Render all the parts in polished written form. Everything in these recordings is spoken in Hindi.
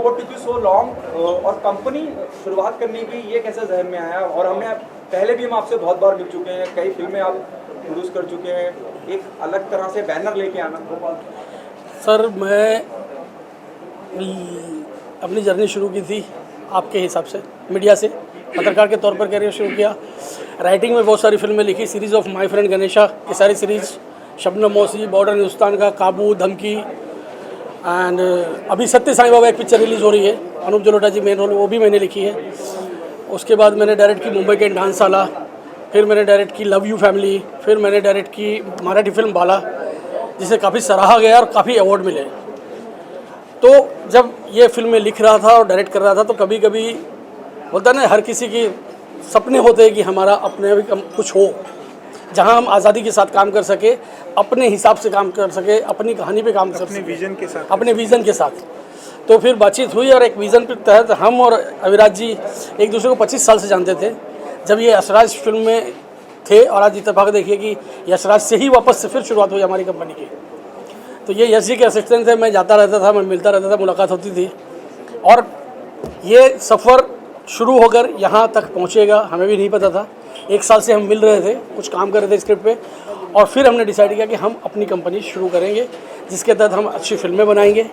What took you so long और कंपनी शुरुआत करने की ये कैसे जहन में आया? और हमने पहले भी हम आपसे बहुत बार मिल चुके हैं, कई फिल्में आप प्रोड्यूस कर चुके हैं, एक अलग तरह से बैनर लेके आना। सर मैं अपनी जर्नी शुरू की थी आपके हिसाब से मीडिया से, पत्रकार के तौर पर करियर शुरू किया। राइटिंग में बहुत सारी फिल्में लिखी, series of my friend Ganesha, ये सारी सीरीज़, शबनम मौसी, बॉर्डर हिंदुस्तान का, काबू, धमकी, एंड अभी सत्य साईं बाबा एक पिक्चर रिलीज़ हो रही है, अनूप जलोटा जी मेन रोल, वो भी मैंने लिखी है। उसके बाद मैंने डायरेक्ट की मुंबई के डांसशाला, फिर मैंने डायरेक्ट की लव यू फैमिली, फिर मैंने डायरेक्ट की मराठी फिल्म बाला, जिसे काफ़ी सराहा गया और काफ़ी अवार्ड मिले। तो जब ये फिल्में लिख रहा था और डायरेक्ट कर रहा था तो कभी कभी होता है ना, हर किसी की सपने होते हैं कि हमारा अपने भी कुछ हो जहां हम आज़ादी के साथ काम कर सके, अपने हिसाब से काम कर सके, अपनी कहानी पे काम कर सके, अपने विज़न के साथ। तो फिर बातचीत हुई और एक विज़न के तहत हम और अविराज जी एक दूसरे को 25 साल से जानते थे। जब ये यशराज फिल्म में थे और आज इत्तेफाक देखिए कि यशराज से ही वापस से फिर शुरुआत हुई हमारी कंपनी की। तो ये यश जी के असिस्टेंट थे, मैं जाता रहता था, मैं मिलता रहता था, मुलाकात होती थी। और ये सफ़र शुरू होकर यहाँ तक पहुँचेगा हमें भी नहीं पता था। 1 साल से हम मिल रहे थे, कुछ काम कर रहे थे स्क्रिप्ट पे, और फिर हमने डिसाइड किया कि हम अपनी कंपनी शुरू करेंगे, जिसके तहत हम अच्छी फिल्में बनाएंगे,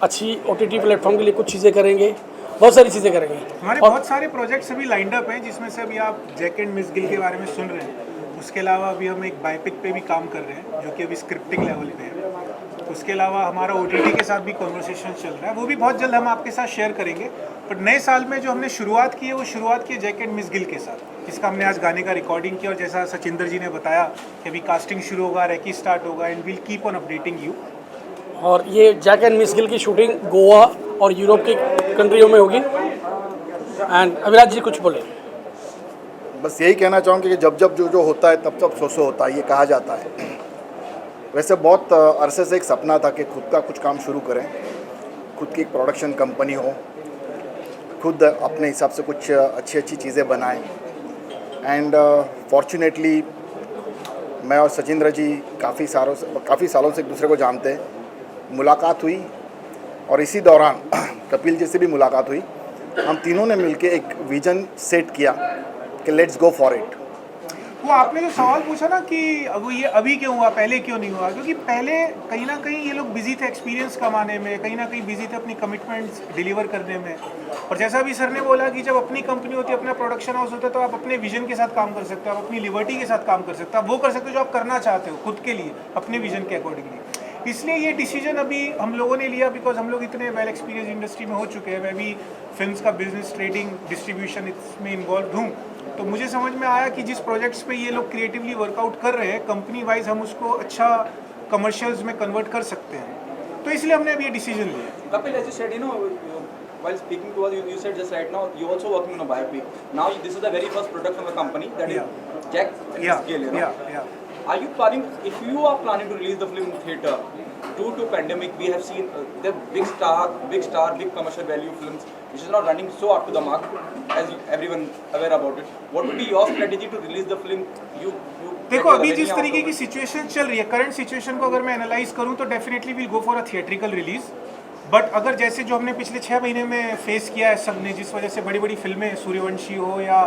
अच्छी OTT प्लेटफॉर्म के लिए कुछ चीज़ें करेंगे, बहुत सारी चीज़ें करेंगे। हमारे बहुत सारे प्रोजेक्ट्स अभी लाइंड अप हैं, जिसमें से अभी आप जैक एंड मिस गिल के बारे में सुन रहे हैं। उसके अलावा अभी हम एक बायोपिक पे भी काम कर रहे हैं, जो कि अभी स्क्रिप्टिंग लेवल पे है। उसके अलावा हमारा OTT के साथ भी कॉन्वर्सेशन चल रहा है, वो भी बहुत जल्द हम आपके साथ शेयर करेंगे। पर नए साल में जो हमने शुरुआत की है, वो शुरुआत की है जैक एंड मिस गिल के साथ, जिसका हमने आज गाने का रिकॉर्डिंग किया। और जैसा सचिंदर जी ने बताया कि अभी कास्टिंग शुरू होगा, रेकी स्टार्ट होगा, and will keep on updating you. और ये जैक एंड मिस गिल की शूटिंग गोवा और यूरोप की कंट्रियों में होगी। एंड अविराज जी कुछ बोले। बस यही कहना चाहूँगी कि जब जब जो होता है तब तब सो होता है, ये कहा जाता है। वैसे बहुत अरसे से एक सपना था कि खुद का कुछ काम शुरू करें, खुद की एक प्रोडक्शन कंपनी हो, खुद अपने हिसाब से कुछ अच्छी अच्छी चीज़ें बनाएं। एंड फॉर्चुनेटली मैं और सचिंद्र जी काफ़ी सालों से एक दूसरे को जानते हैं, मुलाकात हुई और इसी दौरान कपिल जी से भी मुलाकात हुई। हम तीनों ने मिलके एक विजन सेट किया कि लेट्स गो फॉर इट। वो आपने जो सवाल पूछा ना कि अब ये अभी क्यों हुआ, पहले क्यों नहीं हुआ, क्योंकि पहले कहीं ना कहीं ये लोग बिजी थे एक्सपीरियंस कमाने में, कहीं ना कहीं बिजी थे अपनी कमिटमेंट्स डिलीवर करने में। और जैसा भी सर ने बोला कि जब अपनी कंपनी होती है, अपना प्रोडक्शन हाउस होता है, तो आप अपने विजन के साथ काम कर सकते हो, आप अपनी लिबर्टी के साथ काम कर सकते हो, आप वो कर सकते हो जो आप करना चाहते हो खुद के लिए, अपने विजन के अकॉर्डिंगली। इसलिए ये डिसीजन अभी हम लोगों ने लिया, बिकॉज हम लोग इतने वेल एक्सपीरियंस इंडस्ट्री में हो चुके हैं। मैं भी फिल्म्स का बिजनेस, ट्रेडिंग, डिस्ट्रीब्यूशन इसमें इन्वॉल्व हूँ। तो मुझे समझ में आया कि जिस प्रोजेक्ट्स पे ये लोग क्रिएटिवली वर्कआउट कर रहे हैं, कंपनी वाइज हम उसको अच्छा कमर्शियल्स में कन्वर्ट कर सकते हैं। तो इसलिए हमने अभी ये डिसीजन लिया। Kapil, as you said, while speaking to us, you said just right now you also working on a biopic. Now this is the very first product from the company that is Jack and Miss Gill. Are you planning, if you are planning to release the film in theater, due to pandemic, we have seen the big star, big commercial value films, which is not running so up to the mark, as everyone aware about it. What would be your strategy to release the film? देखो, अभी जिस तरीके की सिचुएशन चल रही है, करंट सिचुएशन को अगर मैं एनालाइज करूं तो definitely will go for a theatrical release. But अगर जैसे जो हमने पिछले 6 महीने में फेस किया है सब ने, जिस वजह से बड़ी बड़ी फिल्में, सूर्यवंशी हो या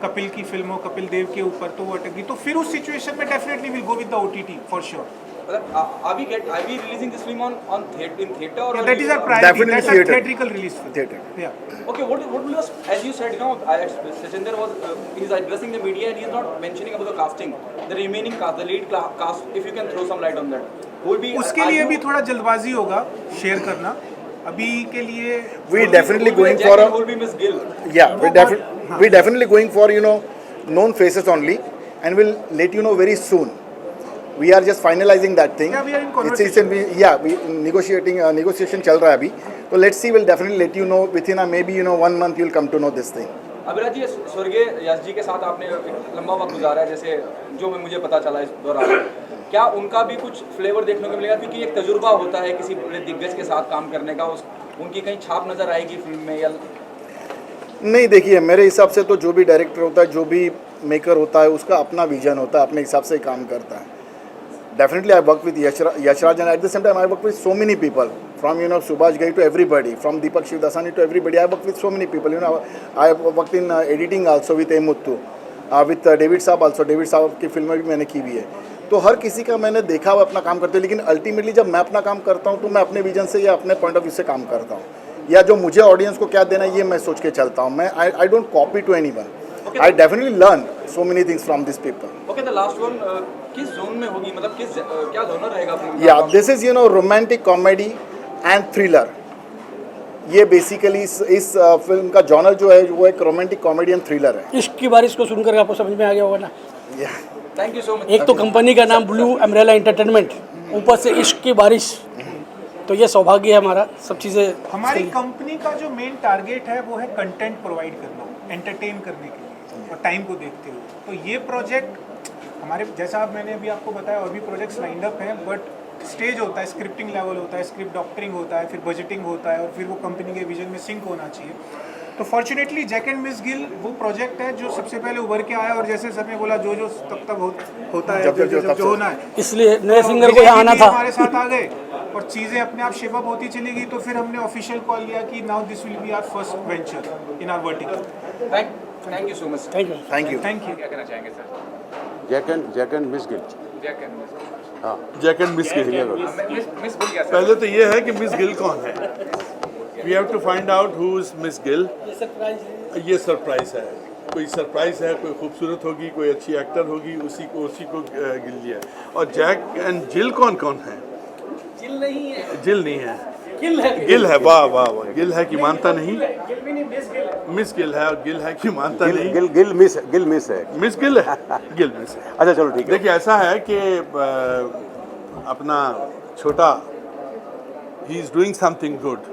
कपिल की फिल्म हो, कपिल देव के ऊपर, तो वो अटक गई, तो फिर उस सिचुएशन में definitely will go with the OTT for sure. Are we releasing this film in theater or that is our priority? That's a theatrical release film. Theater. Yeah. Okay, what will you, as you said, Sachinder was he's addressing the media and he's not mentioning about the casting, the remaining cast, the lead cast. If you can throw some light on that, will be. उसके लिए भी थोड़ा जल्दबाजी होगा शेयर करना। अभी के लिए we definitely going for a. Will be Miss Gill. Yeah, we definitely going for known faces only, and we'll let you know very soon. We are just finalizing that thing. Yeah, we are in conversation. We negotiation चल रहा है अभी. So let's see. We'll definitely let you know within maybe 1 month. You'll come to know this thing. Abhiraj जी, स्वर्गीय यश जी के साथ आपने एक लंबा वक्त गुजारा है, जैसे जो मुझे पता चला इस दौरान, क्या उनका भी कुछ फ्लेवर देखने को मिलेगा? क्योंकि एक तजुर्बा होता है किसी बड़े दिग्गज के साथ काम करने का, उनकी कहीं छाप नजर आएगी फिल्म में या नहीं? देखिए, मेरे हिसाब से तो जो भी डायरेक्टर होता है, जो भी मेकर होता है, उसका अपना विजन होता है, अपने हिसाब से काम करता है। Definitely I work with Yashraj and at the same time I work with so many people From Subhash Ghai to everybody, from Deepak Shivdasani to everybody. I worked with so many people. I worked in editing also with Muthu, with David Saab also. David Saab की फिल्में भी मैंने की हुई है. तो हर किसी का मैंने देखा हुआ अपना काम करते, लेकिन अल्टीमेटली जब मैं अपना काम करता हूँ तो मैं अपने विजन से या अपने पॉइंट ऑफ व्यू से काम करता हूँ, या जो मुझे ऑडियंस को क्या देना है ये मैं सोच के चलता हूँ. मैं I don't copy to anyone. I definitely learn so many things from this people. Okay, the last one, किस जोन में होगी, मतलब किस क्या जोनर रहेगा फिल्म का? या this is romantic comedy and thriller. ये बेसिकली इस फिल्म का जॉनर जो है वो एक रोमांटिक कॉमेडी एंड थ्रिलर है. इश्क की बारिश को सुनकर आपको समझ में आ गया होगा ना. Thank you so much. एक तो कंपनी का नाम ब्लू अम्ब्रेला एंटरटेनमेंट, ऊपर से इश्क की बारिश, तो ये सौभाग्य है हमारा. सब चीज़ें हमारी कंपनी का जो मेन टारगेट है वो है कंटेंट प्रोवाइड करना, एंटरटेन करने के लिए और टाइम को देखते हुए. तो ये प्रोजेक्ट हमारे जैसा मैंने अभी आपको बताया और भी प्रोजेक्ट्स लाइंड अप हैं, बट स्टेज होता है, स्क्रिप्टिंग लेवल होता है, स्क्रिप्ट डॉक्टरिंग होता है, फिर बजटिंग होता है और फिर वो कंपनी के विजन में सिंक होना चाहिए. तो fortunately Jack and Miss Gill वो प्रोजेक्ट है जो सबसे पहले उभर के आया, और जैसे सर ने बोला जो तब तक होता है, जो होना है, इसलिए नए तो सिंगर को विजय यहाँ आना जी था. हमारे साथ आ गए और चीज़ें अपने आप शेप अप होती चली गई. तो फिर हमने ऑफिशियल कॉल लिया कि now this will be our first venture in our vertical. Thank you so much. Thank you. Thank you. Thank you. क्या कहना चाहेंगे sir? Jack and Miss Gill. Jack and Miss. हाँ, Jack and Miss Gill. Miss Gill क्या सर? पहले तो ये है कि मिस गिल कौन है. We have to find out who is Miss Gill. ये सरप्राइज है. कोई सरप्राइज है, कोई खूबसूरत होगी, कोई अच्छी एक्टर होगी, उसी को गिल लिया. और जैक एंड जिल कौन है? जिल नहीं है, गिल है. वाह वाह वाह. गिल है कि मानता नहीं. मिस गिल है और गिल है कि मानता नहीं. गिल मिस है. मिस गिल है. गिल मिस है. अच्छा चलो ठीक है. देखिए ऐसा है कि अपना छोटा ही is doing something good.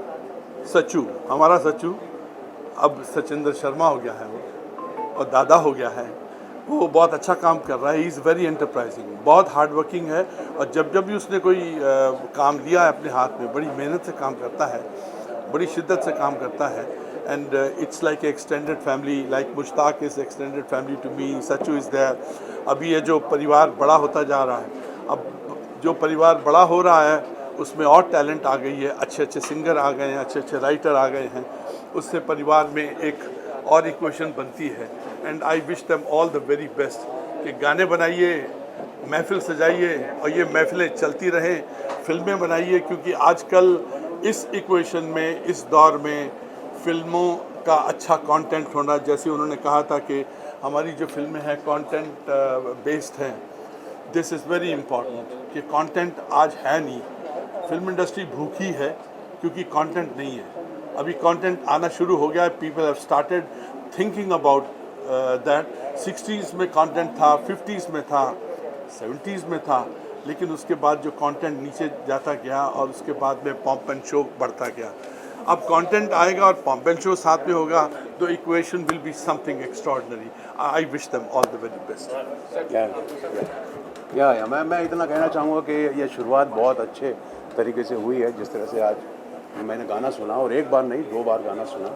Sachchu, हमारा सच्चू अब सचिंदर शर्मा हो गया है वो, और दादा हो गया है. वो बहुत अच्छा काम कर रहा है. ही इज़ वेरी एंटरप्राइजिंग, बहुत हार्ड वर्किंग है. और जब भी उसने कोई काम लिया है अपने हाथ में, बड़ी मेहनत से काम करता है, बड़ी शिद्दत से काम करता है. And it's like extended family, like Mushtaq is extended family to me. Sachchu is there. अभी ये जो परिवार बड़ा होता जा रहा है, अब जो परिवार बड़ा हो रहा है उसमें और टैलेंट आ गई है, अच्छे सिंगर आ गए हैं, अच्छे राइटर आ गए हैं. उससे परिवार में एक और इक्वेशन बनती है. And I wish them all the very best कि गाने बनाइए, महफिल सजाइए और ये महफिलें चलती रहें. फिल्में बनाइए, क्योंकि आजकल इस इक्वेशन में, इस दौर में फिल्मों का अच्छा कंटेंट होना, जैसे उन्होंने कहा था कि हमारी जो फिल्में हैं कंटेंट बेस्ड हैं. दिस इज़ वेरी इम्पॉर्टेंट कि कंटेंट आज है नहीं. फिल्म इंडस्ट्री भूखी है क्योंकि कंटेंट नहीं है. अभी कंटेंट आना शुरू हो गया है. People have started thinking about that. 60s में कंटेंट था, 50s में था, 70s में था, लेकिन उसके बाद जो कंटेंट नीचे जाता गया और उसके बाद में पॉम्प एंड शो बढ़ता गया. अब कंटेंट आएगा और पॉम्प एंड शो साथ में होगा तो equation will be something extraordinary. I wish them all the very best. या मैं इतना कहना चाहूँगा कि ये शुरुआत बहुत अच्छे तरीके से हुई है. जिस तरह से आज मैंने गाना सुना, और एक बार नहीं 2 बार गाना सुना,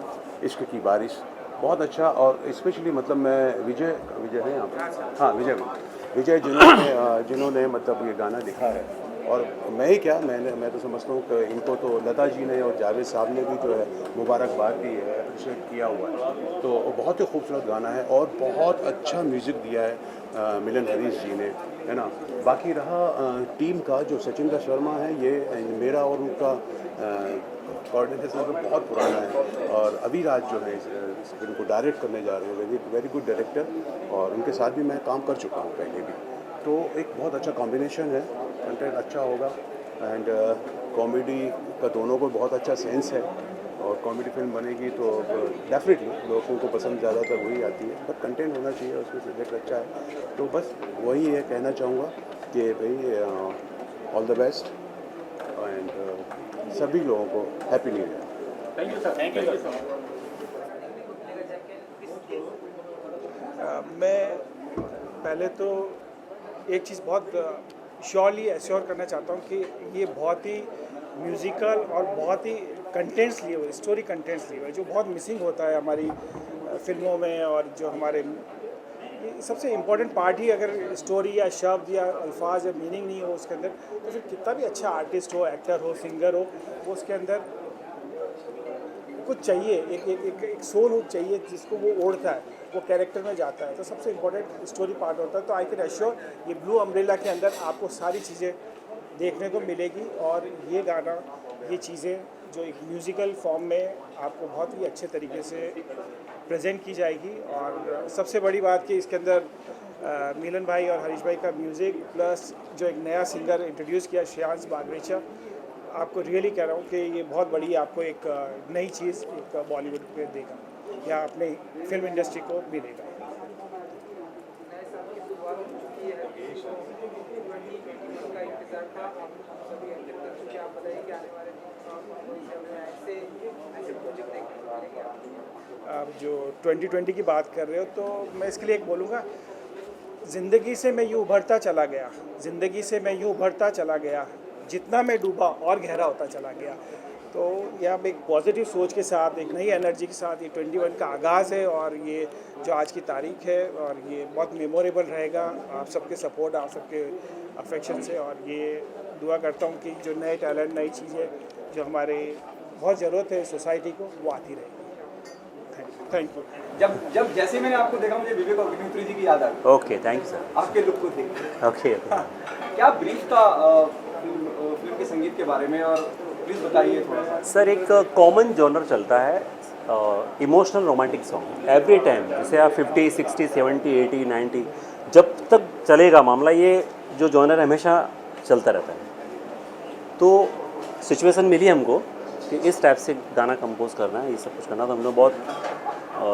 इश्क की बारिश, बहुत अच्छा. और स्पेशली मतलब मैं विजय हैं यहाँ पर, हाँ विजय जिन्होंने मतलब ये गाना लिखा है. और मैं ही क्या, मैं तो समझता हूँ कि इनको तो लता जी ने और जावेद साहब ने भी जो है मुबारकबाद दी है, अप्रिशिएट किया हुआ है. तो बहुत ही खूबसूरत गाना है और बहुत अच्छा म्यूज़िक दिया है मिलन हरीश जी ने, है ना. बाकी रहा टीम का, जो सचिंदर शर्मा है, ये मेरा और उनका कोऑर्डिनेशन तो बहुत पुराना है. और अभी राज जो है इस फिल्म को डायरेक्ट करने जा रहे हैं, वेरी गुड डायरेक्टर, और उनके साथ भी मैं काम कर चुका हूँ पहले भी. तो एक बहुत अच्छा कॉम्बिनेशन है. कंटेंट अच्छा होगा एंड कॉमेडी का दोनों को बहुत अच्छा सेंस है. और कॉमेडी फिल्म बनेगी तो डेफिनेटली लोगों को पसंद ज़्यादातर वही आती है. बट कंटेंट होना चाहिए, उसमें सब्जेक्ट अच्छा है. तो बस वही है कहना चाहूँगा कि भाई ऑल द बेस्ट एंड सभी लोगों को happy new year. Thank you sir. Thank you sir. मैं पहले तो एक चीज़ बहुत श्योरली एश्योर करना चाहता हूँ कि ये बहुत ही म्यूज़िकल और बहुत ही कंटेंट्स लिए हुए, स्टोरी कंटेंट्स लिए हुए, जो बहुत मिसिंग होता है हमारी फिल्मों में और जो हमारे ये सबसे इम्पोर्टेंट पार्ट ही अगर स्टोरी या शब्द या अल्फाज या मीनिंग नहीं हो उसके अंदर, तो फिर कितना भी अच्छा आर्टिस्ट हो, एक्टर हो, सिंगर हो, वो उसके अंदर कुछ चाहिए, एक सोल हुक चाहिए जिसको वो ओढ़ता है, वो कैरेक्टर में जाता है। तो सबसे इम्पोर्टेंट स्टोरी पार्ट होता है। तो आई कैन एश्योर ये ब्लू अम्ब्रेला के अंदर आपको सारी चीज़ें देखने को मिलेगी, और ये गाना, ये चीज़ें जो एक म्यूज़िकल फॉर्म में आपको बहुत ही अच्छे तरीके से प्रेजेंट की जाएगी। और सबसे बड़ी बात कि इसके अंदर मिलन भाई और हरीश भाई का म्यूज़िक प्लस जो एक नया सिंगर इंट्रोड्यूस किया श्रेयांश बागरेचा, आपको रियली कह रहा हूँ कि ये बहुत बड़ी आपको एक नई चीज़ एक बॉलीवुड पे देगा या अपने फिल्म इंडस्ट्री को मिलेगा। आप जो 2020 की बात कर रहे हो, तो मैं इसके लिए एक बोलूँगा, ज़िंदगी से मैं यूँ उभरता चला गया, ज़िंदगी से मैं यूँ उभरता चला गया, जितना मैं डूबा और गहरा होता चला गया। तो ये आप एक पॉजिटिव सोच के साथ, एक नई एनर्जी के साथ ये 21 का आगाज़ है, और ये जो आज की तारीख है, और ये बहुत मेमोरेबल रहेगा आप सबके सपोर्ट, आप सबके अफेक्शन से। और ये दुआ करता हूँ कि जो नए टैलेंट, नई चीज़ें जो हमारे बहुत ज़रूरत है सोसाइटी को, वो आती रहेगी। Thank you. जब जैसे मैंने आपको देखा, मुझे विवेक अग्निहोत्री जी की याद आ गई। Okay, thank you sir. आपके लुक को देख। ओके। क्या ब्रीफ था फिल्म के संगीत के बारे में, और प्लीज़ बताइए थोड़ा सा। सर, एक कॉमन जॉनर चलता है emotional romantic song every time, जैसे आप 50, 60, 70, 80, 90 जब तक चलेगा मामला, ये जो जॉनर हमेशा चलता रहता है। तो सिचुएशन मिली हमको कि इस टाइप से गाना कंपोज करना है, ये सब कुछ करना। तो हम लोग बहुत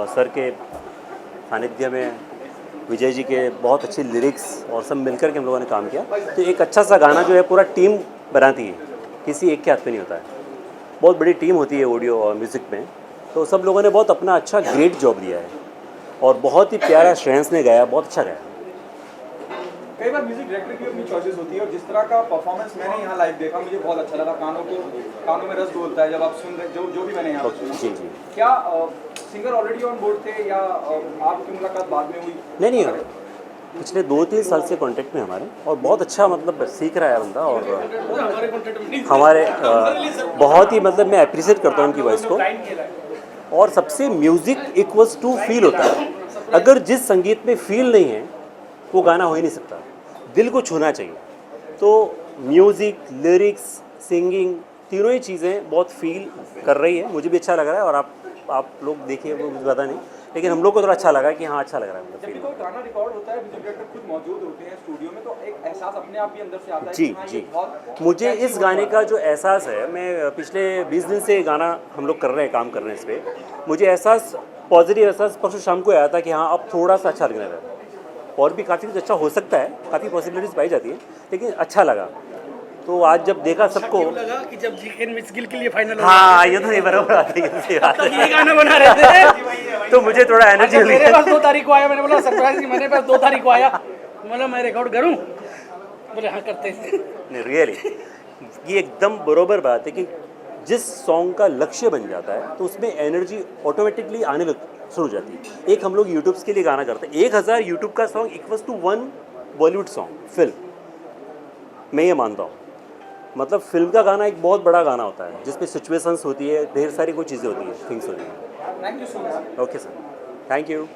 सर के सानिध्य में, विजय जी के बहुत अच्छे लिरिक्स और सब मिलकर के हम लोगों ने काम किया। तो एक अच्छा सा गाना जो है पूरा टीम बनाती है, किसी एक के हाथ पे नहीं होता है, बहुत बड़ी टीम होती है ऑडियो और म्यूज़िक में। तो सब लोगों ने बहुत अपना अच्छा ग्रेट जॉब दिया है, और बहुत ही प्यारा श्रेयांश ने गाया, बहुत अच्छा गाया। कई बार म्यूजिक डायरेक्टर की अपनी चॉइसेस होती है, और जिस तरह का परफॉर्मेंस मैंने यहाँ लाइव देखा, मुझे बहुत अच्छा लगा। कानों में रस डोलता है जब आप सुन रहे, जो भी मैंने यहाँ सुना। जी जी। क्या सिंगर ऑलरेडी ऑन बोर्ड थे, या आपकी मुलाकात बाद में हुई? नहीं, पिछले 2-3 साल से कांटेक्ट में हमारे, और बहुत अच्छा मतलब सीख रहा है बंदा। और हमारे बहुत ही मतलब मैं अप्रिशिएट करता हूँ उनकी वॉइस को। और सबसे म्यूज़िक इक्वल्स टू फील होता है। अगर जिस संगीत में फील नहीं है, वो गाना हो ही नहीं सकता। दिल को छूना चाहिए। तो म्यूज़िक, लिरिक्स, सिंगिंग, तीनों ही चीज़ें बहुत फील कर रही है। मुझे भी अच्छा लग रहा है, और आप लोग देखिए, वो मुझे पता नहीं, लेकिन हम लोग को थोड़ा अच्छा लगा कि हाँ, अच्छा लग रहा है। मतलब जब भी कोई गाना रिकॉर्ड होता है, म्यूजिक डायरेक्टर खुद मौजूद होते हैं स्टूडियो में, तो एक एहसास अपने आप ही अंदर से आता है जी कि हाँ, जी। ये बहुत मुझे इस गाने का जो एहसास है, मैं पिछले 20 दिन से गाना हम लोग कर रहे हैं, काम कर रहे हैं इस पर। मुझे एहसास, पॉजिटिव एहसास परसों शाम को आया था कि हाँ, अब थोड़ा सा अच्छा लगने लगा। और भी काफ़ी कुछ अच्छा हो सकता है, काफ़ी पॉसिबिलिटीज़ पाई जाती है, लेकिन अच्छा लगा। तो आज जब देखा सबको, लगा कि जब जीकेन मिस गिल के लिए फाइनल हाँ, ये तो नहीं बराबर आती है, ये गाना बना रहे थे, तो मुझे थोड़ा एनर्जी मिली। मेरे पास 2 तारीख को आया, मैंने बोला सरप्राइज, मेरे पास 2 तारीख को आया, बोला मैं रिकॉर्ड करूं, बोले हाँ करते हैं। नहीं, रियली ये एकदम बरोबर बात है कि जिस सॉन्ग का लक्ष्य बन जाता है, तो उसमें एनर्जी ऑटोमेटिकली आने लग शुरू हो जाती है। एक हम लोग यूट्यूब के लिए गाना करते हैं, 1000 यूट्यूब का song equals to 1 Bollywood song film. मैं ये मानता हूँ, मतलब फिल्म का गाना एक बहुत बड़ा गाना होता है, जिसमें सिचुएशंस होती है, ढेर सारी कोई चीज़ें होती हैं, थिंग्स होती हैं। Thank you so much. Okay sir, thank you.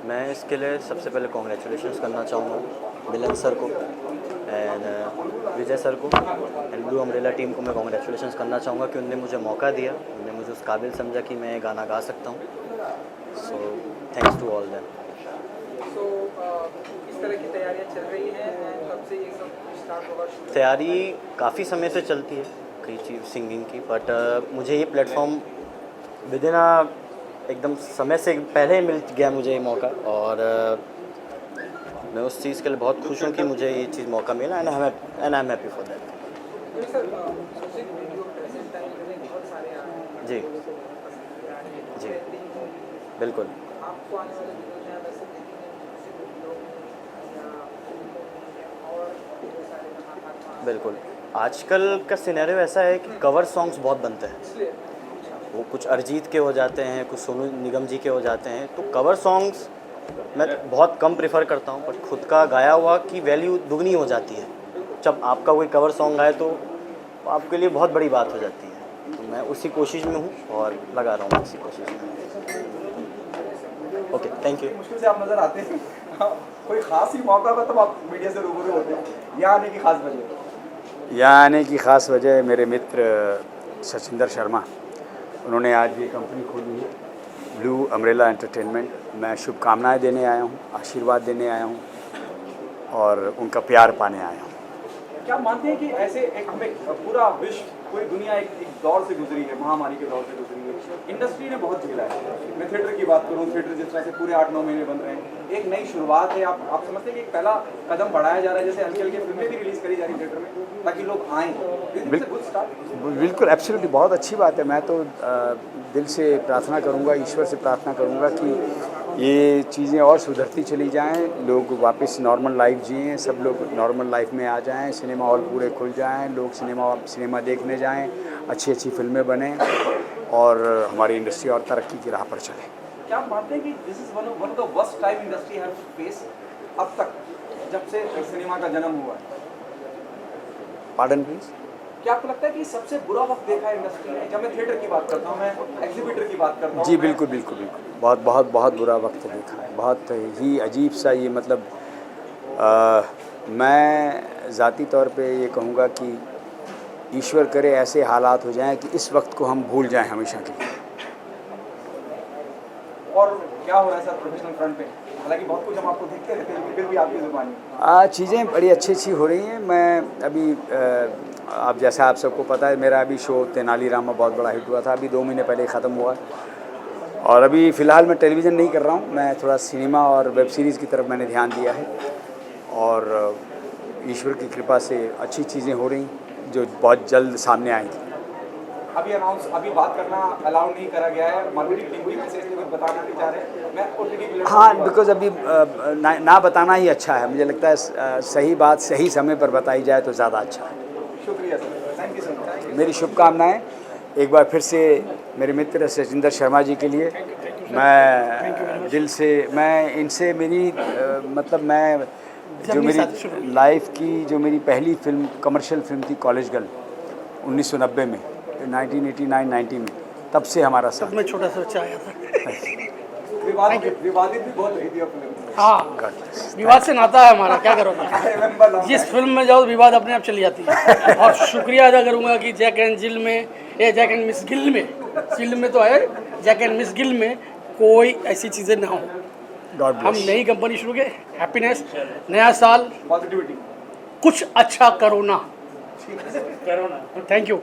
मैं इसके लिए सबसे पहले कॉन्ग्रेचुलेशंस करना चाहूँगा मिलन सर को एंड विजय सर को एंड ब्लू अम्ब्रेला टीम को मैं कॉन्ग्रेचुलेशंस करना चाहूँगा कि उनने मुझे मौका दिया, उन्होंने मुझे उस काबिल समझा कि मैं गाना गा सकता हूँ। So thanks to all them. So किस तरह की तैयारियाँ चल रही हैं, कब से ये सब स्टार्ट होगा? तैयारी काफ़ी समय से चलती है कई चीज़ सिंगिंग की, बट मुझे ये प्लेटफॉर्म विदिन एकदम समय से पहले मिल गया मुझे ये मौका, और मैं उस चीज़ के लिए बहुत खुश हूँ कि मुझे ये चीज़ मौका मिला and I am happy for that. जी जी बिल्कुल। आपको आने वाले दिनों में वैसे बिल्कुल, आजकल का सिनेरियो ऐसा है कि कवर सॉन्ग्स बहुत बनते हैं, वो कुछ अरिजीत के हो जाते हैं, कुछ सोनू निगम जी के हो जाते हैं। तो कवर सॉन्ग्स मैं बहुत कम प्रेफर करता हूँ, बट खुद का गाया हुआ की वैल्यू दुगनी हो जाती है। जब आपका कोई कवर सॉन्ग आए तो आपके लिए बहुत बड़ी बात हो जाती है। तो मैं उसी कोशिश में हूँ और लगा रहा हूँ उसी कोशिश में। Okay, thank you. मुश्किल से आप नजर आते हैं कोई खास ही मौका हो तब आप मीडिया से रूबरू होते हैं, यहाँ आने की खास वजह? यहाँ आने की ख़ास वजह मेरे मित्र सचिंदर शर्मा, उन्होंने आज ये कंपनी खोली है ब्लू अम्ब्रेला एंटरटेनमेंट। मैं शुभकामनाएं देने आया हूँ, आशीर्वाद देने आया हूँ और उनका प्यार पाने आया हूँ। क्या मानते हैं कि ऐसे एक हमें पूरा विश्व, पूरी दुनिया एक दौर से गुजरी है, महामारी के दौर से गुजरी है, इंडस्ट्री ने बहुत झेला है। मैं थिएटर की बात करूँ, थिएटर जिस तरह से पूरे 8-9 महीने बन रहे हैं, एक नई शुरुआत है। आप समझते हैं कि एक पहला कदम बढ़ाया जा रहा है, जैसे हल्की हल्की फिल्में भी रिलीज़ करी जा रही थिएटर में ताकि लोग आएँ? बिल्कुल, एब्सोल्युटली, बहुत अच्छी बात है। मैं तो दिल से प्रार्थना करूंगा, ईश्वर से प्रार्थना करूंगा कि ये चीज़ें और सुधरती चली जाएं, लोग वापस नॉर्मल लाइफ जिएं, सब लोग नॉर्मल लाइफ में आ जाएं, सिनेमा हॉल पूरे खुल जाएं, लोग सिनेमा देखने जाएं, अच्छी अच्छी फिल्में बनें और हमारी इंडस्ट्री और तरक्की की राह पर चले। क्या आप मानते हैं कि this is one of the worst time industry have face अब तक, जब से सिनेमा का जन्म हुआ है? Pardon please? क्या आपको लगता है कि सबसे बुरा वक्त देखा है इंडस्ट्री ने? जब मैं थिएटर की बात करता हूँ, मैं एग्जीबिटर की बात करता हूँ। जी बिल्कुल बिल्कुल बिल्कुल, बहुत बहुत बहुत बुरा वक्त देखा है, बहुत ही अजीब सा। ये मतलब मैं ज़ाती तौर पे ये कहूँगा कि ईश्वर करे ऐसे हालात हो जाएं कि इस वक्त को हम भूल जाएं हमेशा के लिए। और क्या हो रहा है सर प्रोफेशनल फ्रंट पे? हालांकि बहुत कुछ हम आपको देखते रहते हैं, फिर भी आपकी ज़ुबानी चीज़ें बड़ी अच्छी हो रही हैं। मैं अभी आप जैसा आप सबको पता है, मेरा अभी शो तेनालीरामा बहुत बड़ा हिट हुआ था, अभी 2 महीने पहले ख़त्म हुआ। और अभी फ़िलहाल मैं टेलीविज़न नहीं कर रहा हूँ, मैं थोड़ा सिनेमा और वेब सीरीज़ की तरफ मैंने ध्यान दिया है और ईश्वर की कृपा से अच्छी चीज़ें हो रही जो बहुत जल्द सामने आएंगी। अभी बात करना अलाउ नहीं करा गया है, मार्केटिंग टीम की वजह से इसलिए कुछ बताना नहीं चाह रहे। मैं ओटीटी हाँ, बिकॉज अभी ना बताना ही अच्छा है। मुझे लगता है सही बात सही समय पर बताई जाए तो ज़्यादा अच्छा है। शुक्रिया sir, thank you so much. मेरी शुभकामनाएं एक बार फिर से मेरे मित्र सचिंदर शर्मा जी के लिए। मैं दिल से, मैं इनसे मेरी मतलब मैं जो मेरी लाइफ की जो मेरी पहली फिल्म कमर्शियल फिल्म थी कॉलेज गर्ल 1990 में, 1989-90 में, तब से हमारा साथ में छोटा सा बच्चा आया था। विवादित भी बहुत रही थी फिल्म। हाँ, विवाद से नाता है हमारा, क्या करोगे। जिस फिल्म में जाओ विवाद अपने आप चली जाती है। और शुक्रिया अदा करूँगा कि जैक एंड जिल में, जैक एंड मिस गिल में, जिल में तो है, जैक एंड मिस गिल में कोई ऐसी चीज़ें ना हो। हम नई कंपनी शुरू के, हैप्पीनेस, नया साल, पॉजिटिविटी, कुछ अच्छा करो ना। Thank you.